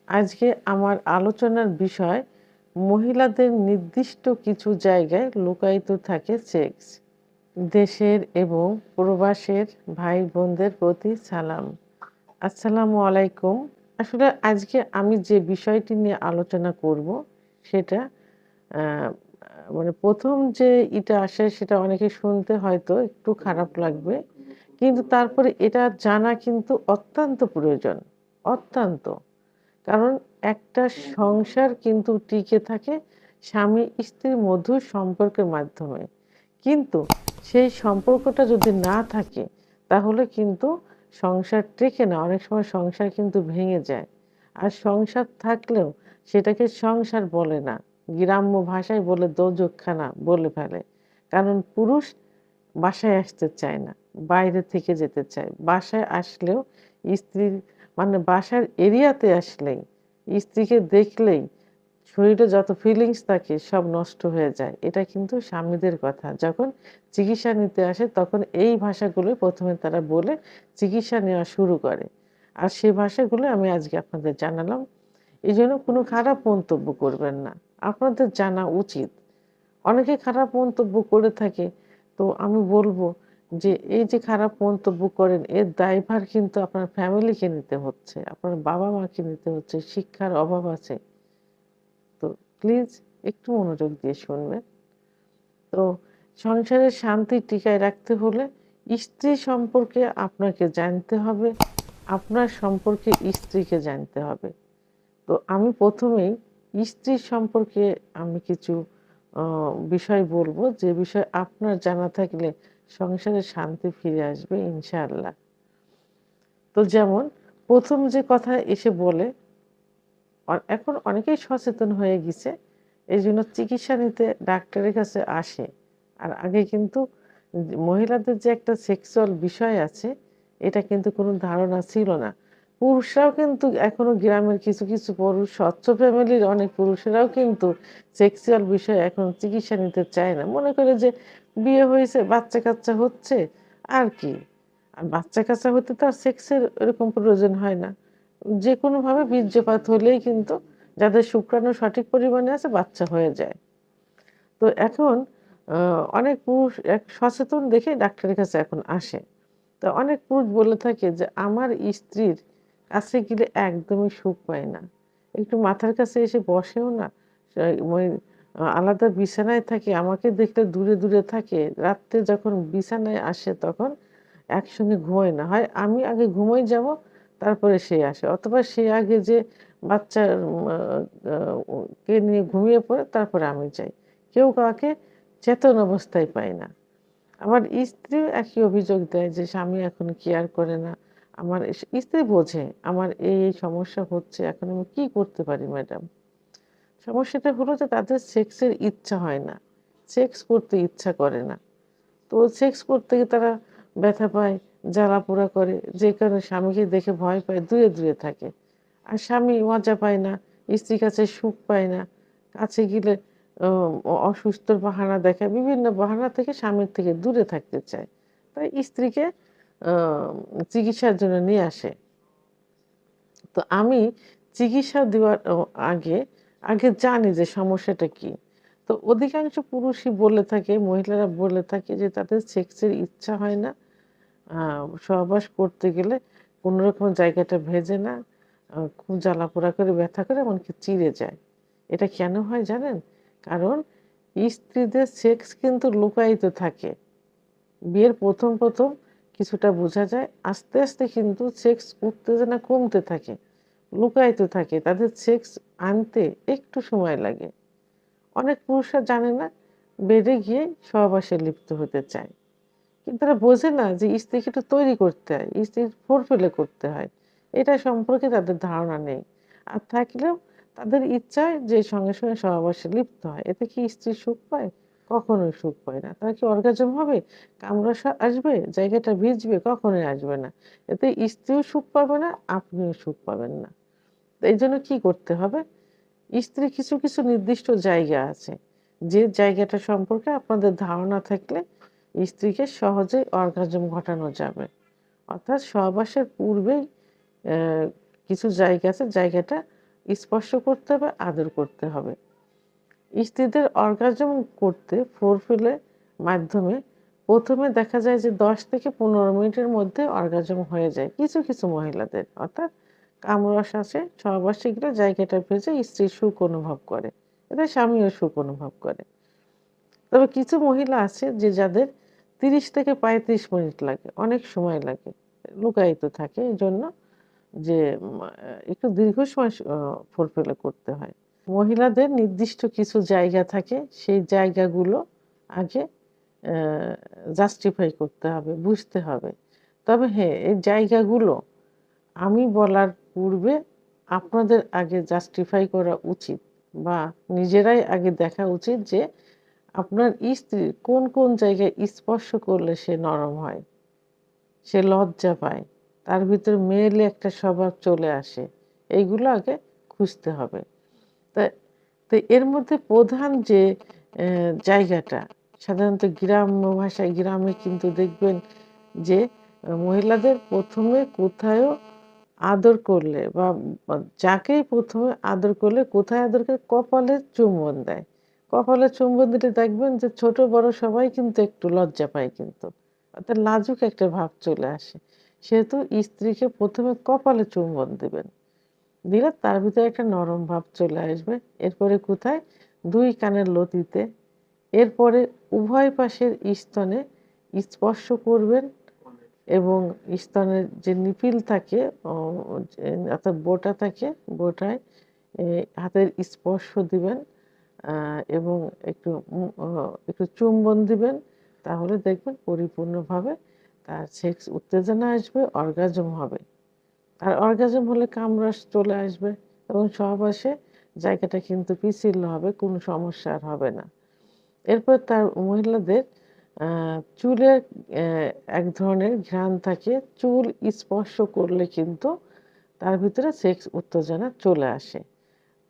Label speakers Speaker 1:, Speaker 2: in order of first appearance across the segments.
Speaker 1: আজকে আমার আলোচনার বিষয় মহিলাদের নির্দিষ্ট কিছু জায়গায় লুকায়িত থাকে সেক্স। দেশের এবং প্রবাসের ভাই বোনদের প্রতি সালাম। আসসালামু আলাইকুম। আসলে আজকে আমি যে বিষয়টি নিয়ে আলোচনা করব সেটা আ মানে ১ম যে আসে সেটা অনেকে শুনতে হয়তো একটু খারাপ লাগবে। কিন্তু তারপরে এটা জানা কিন্তু অত্যন্ত প্রয়োজন। অত্যন্ত। কারণ একটা সংসার কিন্তু টিকে থাকে স্বামী-স্ত্রীর মধুর সম্পর্কের মাধ্যমে। কিন্তু সেই সম্পর্কটা যদি না থাকে তাহলে কিন্তু সংসার টেকে না। অনেক সময় সংসার কিন্তু ভেঙে যায়। আর সংসার থাকলেও সেটাকে সংসার বলে না। গ্রাম্য ভাষায় বলে দোজখখানা বলে ফেলে। কারণ পুরুষ বাসায় আসতে চায় না। বাইরে থেকে যেতে চায়। বাসায় আসলেও স্ত্রীর বাসার এরিয়াতে আসলেই, স্ত্রীকে দেখলেই শরীরে যত ফিলিংস থাকে সব নষ্ট হয়ে যায়। এটা কিন্তু স্বামীদের কথা। যখন চিকিৎসা নিতে আসে তখন এই ভাষাগুলো ১ম এ তারা বলে চিকিৎসা নেওয়া শুরু করে। আর সে ভাষাগুলো আমি আজকে আপনাদের জানালাম। এজন্য কোনো খারাপ মন্তব্য করবেন না। আপনাদের জানা উচিত। অনেকে খারাপ মন্তব্য করে থাকে। তো আমি বলব যে এই যে খারাপ মন্তব্য করেন এর দায়ভার কিন্তু আপনার ফ্যামিলিকে নিতে হচ্ছে। আপনার বাবা-মাকে নিতে হচ্ছে। শিক্ষার অভাব আছে। তো প্লিজ একটু মনোযোগ দিয়ে শুনবেন। তো সংসারের শান্তি টিকায় রাখতে হলে স্ত্রী সম্পর্কে আপনাকে জানতে হবে, আপনার সম্পর্কে স্ত্রীকে জানতে হবে। তো আমি ১ম এই স্ত্রীর সম্পর্কে আমি কিছু অ বিষয় বলব, যে বিষয় আপনার জানা থাকলে সংসারে শান্তি ফিরে আসবে ইনশাআল্লাহ। তো যেমন ১ম যে কথা এসে বলে, এখন অনেকেই সচেতন হয়ে গেছে। এজন্য চিকিৎসা নিতে ডাক্তারের কাছে আসে। আর আগে কিন্তু মহিলাদের যে একটা সেক্সুয়াল বিষয় আছে, এটা কিন্তু কোনো ধারণা ছিল না। পুরুষরাও কিন্তু এখনো গ্রামের কিছু পুরুষ, স্বচ্ছ ফ্যামিলির অনেক পুরুষেরাও কিন্তু সেক্সুয়াল বিষয়ে এখন চিকিৎসা নিতে চায় না। মনে করে যে বিয়ে হয়েছে, বাচ্চা-কাচ্চা হচ্ছে, আর কি? আর বাচ্চা-কাচ্চা হতে তো আর সেক্সের এরকম প্রয়োজন হয় না। যেকোনোভাবে বীর্যপাত হলেই কিন্তু যাদের শুক্রাণু সঠিক পরিমাণে আছে বাচ্চা হয়ে যায়। তো এখন আ অনেক পুরুষ সচেতন দেখে ডাক্তারের কাছে এখন আসে। তো অনেক পুরুষ বলে থাকে যে, "আমার স্ত্রীর কাছে গেলে একদমই সুখ পাই না। একটু মাথার কাছে এসে বসেও না। ওই আলাদা বিছানায় থাকে, আমাকে দেখলে দূরে থাকে। রাত্রে যখন বিছানায় আসে তখন একসঙ্গে ঘুমাই না। হয় আমি আগে ঘুমাই যাব, তারপরে সে আসে। অথবা সে আগে যে বাচ্চার আ আ কে নিয়ে ঘুমিয়ে পড়ে, তারপরে আমি যাই। কেউ কাউকে চেতন অবস্থায় পাই না।" আমার স্ত্রীও একই অভিযোগ দেয় যে, "স্বামী এখন কেয়ার করে না।" আমার স্ত্রী বোঝে আমার এই সমস্যা হচ্ছে। এখন আমি কি করতে পারি ম্যাডাম? সমস্যাটা হলো যে তাদের সেক্সের ইচ্ছা হয় না। সেক্স করতে ইচ্ছা করে না। তো সেক্স করতে গিয়ে তারা ব্যথা পায়, জ্বালা-পোড়া করে। যে কারণে স্বামীকে দেখে ভয় পায়, দূরে থাকে। আর স্বামী মজা পায় না, স্ত্রীর কাছে সুখ পায় না। কাছে গেলে অসুস্থর বাহানা দেখায়। বিভিন্ন বাহানা থেকে স্বামীর থেকে দূরে থাকতে চায়। তাই স্ত্রীকে আ চিকিৎসার জন্য নিয়ে আসে। তো আমি চিকিৎসা দেওয়ার আগে জানি যে সমস্যাটা কি। তো অধিকাংশ পুরুষই বলে থাকে, মহিলারা বলে থাকে যে তাদের সেক্সের ইচ্ছা হয় না। আ সহবাস করতে গেলে কোনরকম জায়গাটা ভেজে না। খুব জ্বালা-পোড়া করে, ব্যথা করে, এমনকি চিড়ে যায়। এটা কেন হয় জানেন? কারণ স্ত্রীদের সেক্স কিন্তু লুকায়িত থাকে। বিয়ের ১ম কিছুটা বোঝা যায়। আস্তে কিন্তু সেক্স উত্তেজনা কমতে থাকে। লুকায়িত থাকে। তাদের সেক্স আনতে একটু সময় লাগে। অনেক পুরুষরা জানে না, বেডে গিয়ে সহবাসে লিপ্ত হতে চায়। কিন্তু তারা বোঝে না যে স্ত্রীকে একটু তৈরি করতে হয়। স্ত্রীর ফোরফিলে করতে হয়। এটা সম্পর্কে তাদের ধারণা নেই। আর থাকলেও তাদের ইচ্ছা হয় যে সঙ্গে সহবাসে লিপ্ত হয়। এতে কি স্ত্রী সুখ পায়? কখনোই সুখ পায় না। তার কি অর্গাজম হবে? কামড়া আসবে? জায়গাটা ভিজবে? কখনোই আসবে না। এতে স্ত্রীও সুখ পাবে না, আপনিও সুখ পাবেন না। তো এইজন্য কি করতে হবে? স্ত্রীর কিছু নির্দিষ্ট জায়গা আছে। যে জায়গাটা সম্পর্কে আপনাদের ধারণা থাকলে স্ত্রীকে সহজেই অর্গাজম ঘটানো যাবে। অর্থাৎ সহবাসের পূর্বেই অ্যা কিছু জায়গা আছে, জায়গাটা স্পর্শ করতে হবে, আদর করতে হবে। স্ত্রীদের অর্গাজম করতে ফোরপ্লের মাধ্যমে প্রথমে দেখা যায় যে 10 থেকে 15 মিনিটের মধ্যে অর্গাজম হয়ে যায় কিছু কিছু মহিলাদের। অর্থাৎ কামরস আসে, সহবাসে গেলে জায়গাটা ভেজে স্ত্রী সুখ অনুভব করে। এতে স্বামীও সুখ অনুভব করে। তবে কিছু মহিলা আছে যে যাদের 30 থেকে 35 মিনিট লাগে, অনেক সময় লাগে। লুকায়িত থাকে এজন্য যে একটু দীর্ঘ সময় ফোরপ্লে করতে হয়। মহিলাদের নির্দিষ্ট কিছু জায়গা থাকে, সেই জায়গাগুলো আগে জাস্টিফাই করতে হবে, বুঝতে হবে। তবে হ্যাঁ, এই জায়গাগুলো আমি বলার পূর্বে আপনাদের আগে জাস্টিফাই করা উচিত বা নিজেরাই আগে দেখা উচিত যে আপনার স্ত্রীর কোন কোন জায়গায় স্পর্শ করলে সে নরম হয়, সে লজ্জা পায়, তার ভিতর মেয়েলি একটা স্বভাব চলে আসে, এইগুলো আগে খুঁজতে হবে। তা তো এর মধ্যে প্রধান যে জায়গাটা সাধারণত গ্রাম্য ভাষায়, গ্রামে কিন্তু দেখবেন যে মহিলাদের প্রথমে কোথায়ও আদর করলে বা যাকেই প্রথমে আদর করলে কোথায় আদর করে, কপালে চুম্বন দেয়। কপালে চুম্বন দিলে দেখবেন যে ছোট বড় সবাই কিন্তু একটু লজ্জা পায় কিন্তু। অর্থাৎ লাজুক একটা ভাব চলে আসে। সেহেতু স্ত্রীকে প্রথমে কপালে চুম্বন দিবেন। দিলে তার ভিতরে একটা নরম ভাব চলে আসবে। এরপরে কোথায়? 2 কানের লতিতে। এরপরে উভয় পাশের স্তনে স্পর্শ করবেন এবং স্তনের যে নিপিল থাকে অর্থাৎ বোঁটা থাকে, বোঁটায় হাতের স্পর্শ দিবেন এবং একটু চুম্বন দিবেন। তাহলে দেখবেন পরিপূর্ণভাবে তার সেক্স উত্তেজনা আসবে, অর্গাজম হবে। আর অর্গাজম হলে কামরাস চলে আসবে এবং সহবাসে জায়গাটা কিন্তু পিচ্ছিল হবে, কোনো সমস্যা আর হবে না। এরপর তার মহিলাদের চুলের এক ধরনের ঘ্রাণ থাকে। চুল স্পর্শ করলে কিন্তু তার ভিতরে সেক্স উত্তেজনা চলে আসে।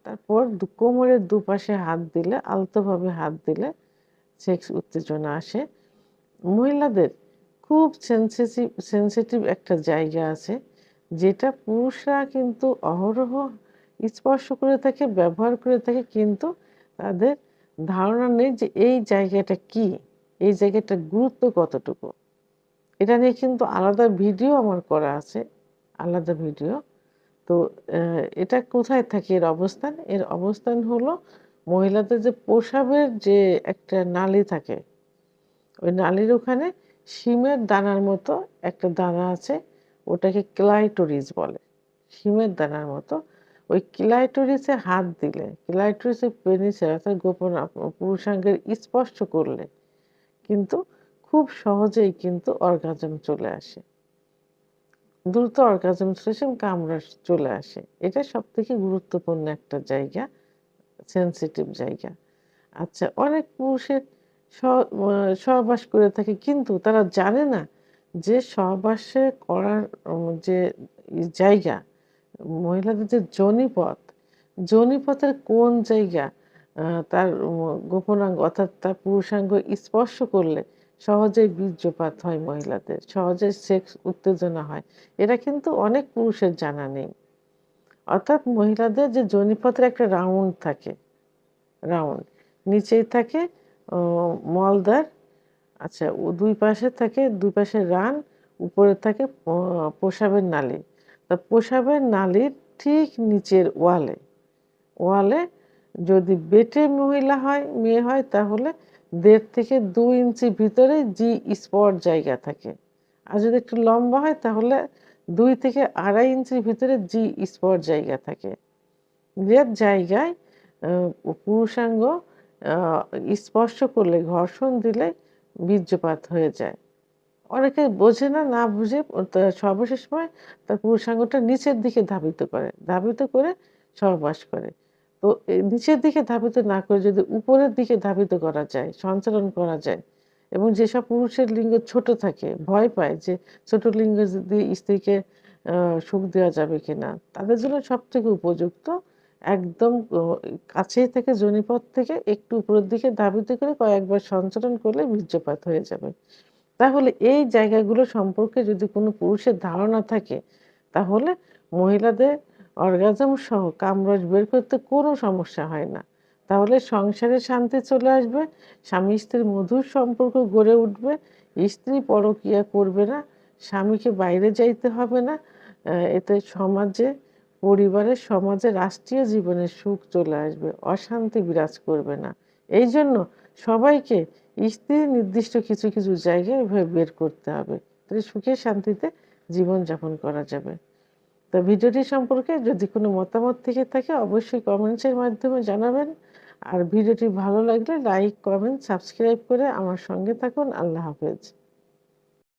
Speaker 1: তারপর কোমরের দুপাশে হাত দিলে, আলতোভাবে হাত দিলে সেক্স উত্তেজনা আসে। মহিলাদের খুব সেনসিটিভ একটা জায়গা আছে, যেটা পুরুষরা কিন্তু অহরহ স্পর্শ করে থাকে, ব্যবহার করে থাকে, কিন্তু তাদের ধারণা নেই যে এই জায়গাটা কি, এই জায়গাটার গুরুত্ব কতটুকু। এটা নিয়ে কিন্তু আলাদা ভিডিও আমার করা আছে, আলাদা ভিডিও। তো এটা কোথায় থাকে এর অবস্থান? এর অবস্থান হলো মহিলাদের যে প্রস্রাবের যে একটা নালী থাকে, ওই নালীর ওখানে শিমের দানার মতো একটা দানা আছে, ওটাকে ক্লাইটোরিস বলে। শিমের দানার মতো ওই ক্লাইটোরিসে হাত দিলে, ক্লাইটোরিসের পেনিসে অর্থাৎ গোপন পুরুষাঙ্গের স্পর্শ করলে কিন্তু খুব সহজেই কিন্তু অর্গাজম চলে আসে, দ্রুত অর্গাজম চলে আসে এবং কামড়াস চলে আসে। এটা সবথেকে গুরুত্বপূর্ণ একটা জায়গা, সেনসিটিভ জায়গা। আচ্ছা, অনেক পুরুষের সহবাস করে থাকে কিন্তু তারা জানে না যে সহবাসে করার যে জায়গা, মহিলাদের যে যোনিপথ, যোনিপথের কোন জায়গা তার গোপনাঙ্গ অর্থাৎ তার পুরুষাঙ্গ স্পর্শ করলে সহজেই বীর্যপাত হয় মহিলাদের, সহজে সেক্স উত্তেজনা হয়। এটা কিন্তু অনেক পুরুষের জানা নেই। অর্থাৎ মহিলাদের যে যোনিপথের একটা রাউন্ড থাকে, রাউন্ড নিচেই থাকে মলদ্বার, আচ্ছা ও দুই পাশে থাকে, দুই পাশে রান, উপরে থাকে প্রস্রাবের নালী। তা প্রস্রাবের নালীর ঠিক নিচের ওয়ালে, ওয়ালে যদি বেটে মহিলা হয়, মেয়ে হয়, তাহলে 1.5 থেকে 2 ইঞ্চি ভিতরে জি স্পট জায়গা থাকে। আর যদি একটু লম্বা হয় তাহলে 2 থেকে 2.5 ইঞ্চির ভিতরে জি স্পট জায়গা থাকে। যে জায়গায় পুরুষাঙ্গ স্পর্শ করলে, ঘর্ষণ দিলে বীর্যপাত হয়ে যায়। অনেকে বোঝে না, না বুঝে সর্বশেষ সময় তার পুরুষাঙ্গটা নিচের দিকে ধাবিত করে, ধাবিত করে সহবাস করে। তো নিচের দিকে ধাবিত না করে যদি উপরের দিকে ধাবিত করা যায়, সঞ্চালন করা যায়, এবং যেসব পুরুষের লিঙ্গ ছোট থাকে, ভয় পায় যে ছোট লিঙ্গ দিয়ে স্ত্রীকে সুখ দেওয়া যাবে কিনা, তাদের জন্য সবথেকে উপযুক্ত একদম কাছেই থেকে যোনিপথ থেকে একটু উপরের দিকে ধাবিত করে কয়েকবার সঞ্চালন করলে বীর্যপাত হয়ে যাবে। তাহলে এই জায়গাগুলো সম্পর্কে যদি কোনো পুরুষের ধারণা থাকে, তাহলে মহিলাদের অর্গাজম সহ কামরস বের করতে কোনো সমস্যা হয় না। তাহলে সংসারে শান্তি চলে আসবে, স্বামী স্ত্রীর মধুর সম্পর্ক গড়ে উঠবে, স্ত্রী পরকীয়া করবে না, স্বামীকে বাইরে যাইতে হবে না। এতে সমাজে, পরিবারে, সমাজে, রাষ্ট্রীয় জীবনে সুখ চলে আসবে, অশান্তি বিরাজ করবে না। এই জন্য সবাইকে স্ত্রীর নির্দিষ্ট কিছু কিছু জায়গায় এভাবে বের করতে হবে, তাহলে সুখে শান্তিতে জীবনযাপন করা যাবে। তো ভিডিওটি সম্পর্কে যদি কোনো মতামত থেকে থাকে অবশ্যই কমেন্টসের মাধ্যমে জানাবেন। আর ভিডিওটি ভালো লাগলে লাইক, কমেন্ট, সাবস্ক্রাইব করে আমার সঙ্গে থাকুন। আল্লাহ হাফেজ।